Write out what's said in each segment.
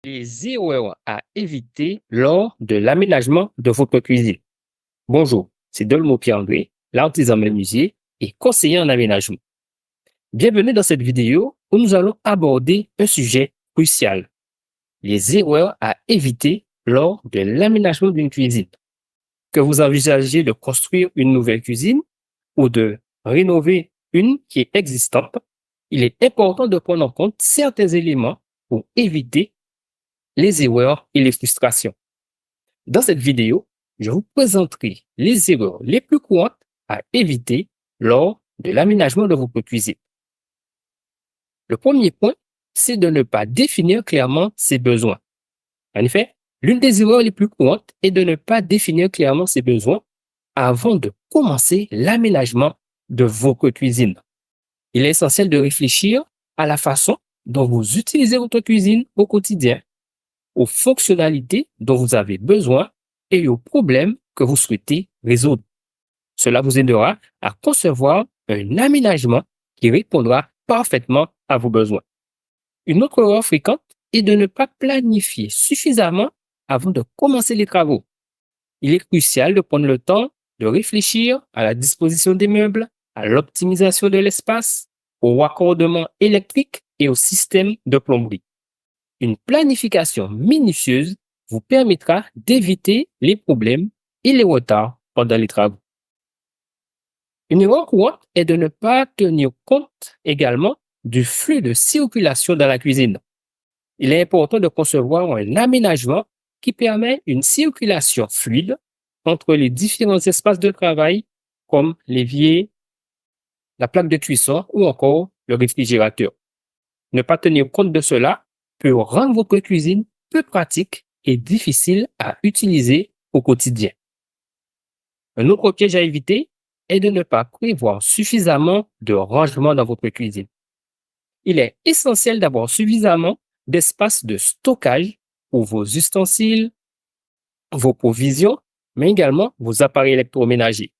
Les erreurs à éviter lors de l'aménagement de votre cuisine. Bonjour, c'est Dolmo Pierre-André, l'artisan menuisier et conseiller en aménagement. Bienvenue dans cette vidéo où nous allons aborder un sujet crucial, les erreurs à éviter lors de l'aménagement d'une cuisine. Que vous envisagez de construire une nouvelle cuisine ou de rénover une qui est existante, il est important de prendre en compte certains éléments pour éviter les erreurs et les frustrations. Dans cette vidéo, je vous présenterai les erreurs les plus courantes à éviter lors de l'aménagement de votre cuisine. Le premier point, c'est de ne pas définir clairement ses besoins. En effet, l'une des erreurs les plus courantes est de ne pas définir clairement ses besoins avant de commencer l'aménagement de votre cuisine. Il est essentiel de réfléchir à la façon dont vous utilisez votre cuisine au quotidien, aux fonctionnalités dont vous avez besoin et aux problèmes que vous souhaitez résoudre. Cela vous aidera à concevoir un aménagement qui répondra parfaitement à vos besoins. Une autre erreur fréquente est de ne pas planifier suffisamment avant de commencer les travaux. Il est crucial de prendre le temps de réfléchir à la disposition des meubles, à l'optimisation de l'espace, au raccordement électrique et au système de plomberie. Une planification minutieuse vous permettra d'éviter les problèmes et les retards pendant les travaux. Une erreur courante est de ne pas tenir compte également du flux de circulation dans la cuisine. Il est important de concevoir un aménagement qui permet une circulation fluide entre les différents espaces de travail comme l'évier, la plaque de cuisson ou encore le réfrigérateur. Ne pas tenir compte de cela peut rendre votre cuisine peu pratique et difficile à utiliser au quotidien. Un autre piège à éviter est de ne pas prévoir suffisamment de rangement dans votre cuisine. Il est essentiel d'avoir suffisamment d'espace de stockage pour vos ustensiles, vos provisions, mais également vos appareils électroménagers.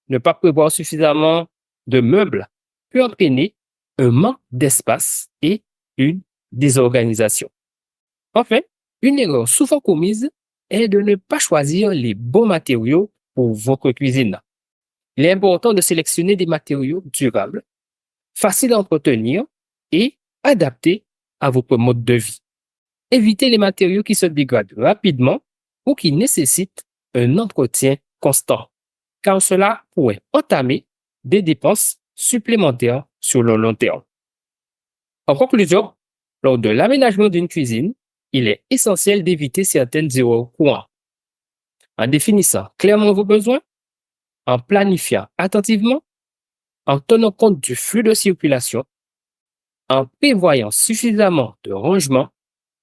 Ne pas prévoir suffisamment de meubles peut entraîner un manque d'espace et une désorganisation. Enfin, une erreur souvent commise est de ne pas choisir les bons matériaux pour votre cuisine. Il est important de sélectionner des matériaux durables, faciles à entretenir et adaptés à votre mode de vie. Évitez les matériaux qui se dégradent rapidement ou qui nécessitent un entretien constant, car cela pourrait entamer des dépenses supplémentaires sur le long terme. En conclusion, lors de l'aménagement d'une cuisine, il est essentiel d'éviter certaines erreurs courantes. En définissant clairement vos besoins, en planifiant attentivement, en tenant compte du flux de circulation, en prévoyant suffisamment de rangements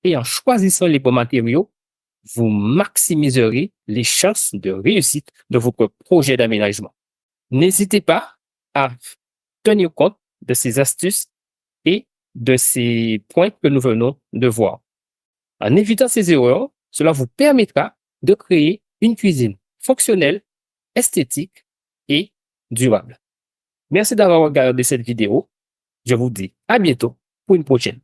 et en choisissant les bons matériaux, vous maximiserez les chances de réussite de votre projet d'aménagement. N'hésitez pas à tenir compte de ces astuces et de ces points que nous venons de voir. En évitant ces erreurs, cela vous permettra de créer une cuisine fonctionnelle, esthétique et durable. Merci d'avoir regardé cette vidéo. Je vous dis à bientôt pour une prochaine.